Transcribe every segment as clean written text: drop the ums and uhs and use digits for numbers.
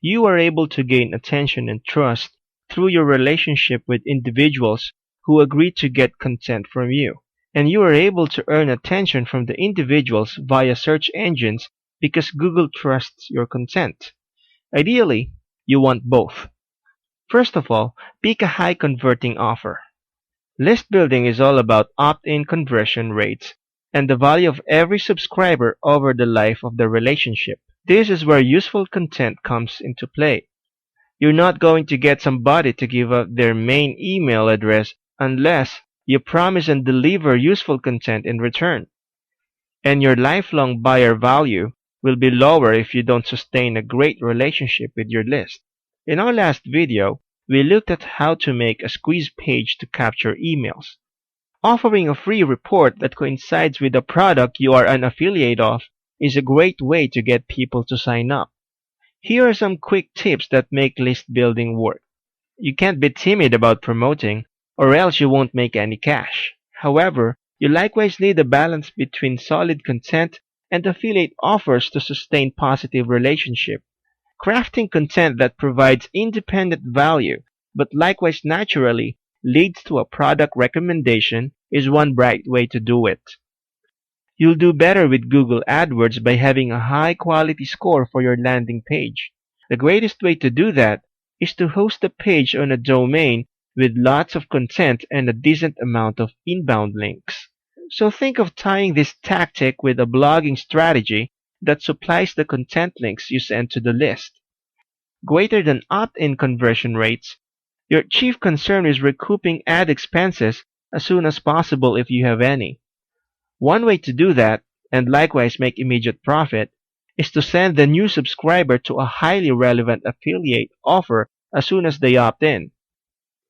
You are able to gain attention and trust through your relationship with individuals who agree to get content from you. And you are able to earn attention from the individuals via search engines because Google trusts your content. Ideally, you want both. First of all, pick a high converting offer. List building is all about opt-in conversion rates and the value of every subscriber over the life of the relationship. This is where useful content comes into play. You're not going to get somebody to give up their main email address unless you promise and deliver useful content in return. And your lifelong buyer value will be lower if you don't sustain a great relationship with your list. In our last video, we looked at how to make a squeeze page to capture emails. Offering a free report that coincides with the product you are an affiliate of is a great way to get people to sign up. Here are some quick tips that make list building work. You can't be timid about promoting, or else you won't make any cash. However, you likewise need a balance between solid content and affiliate offers to sustain positive relationship. Crafting content that provides independent value, but likewise naturally leads to a product recommendation is one bright way to do it. You'll do better with Google AdWords by having a high quality score for your landing page. The greatest way to do that is to host the page on a domain with lots of content and a decent amount of inbound links. So think of tying this tactic with a blogging strategy that supplies the content links you send to the list. Greater than opt-in conversion rates, your chief concern is recouping ad expenses as soon as possible if you have any. One way to do that, and likewise make immediate profit, is to send the new subscriber to a highly relevant affiliate offer as soon as they opt in.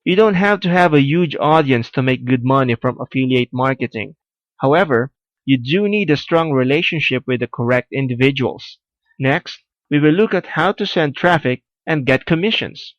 You don't have to have a huge audience to make good money from affiliate marketing. However, you do need a strong relationship with the correct individuals. Next, we will look at how to send traffic and get commissions.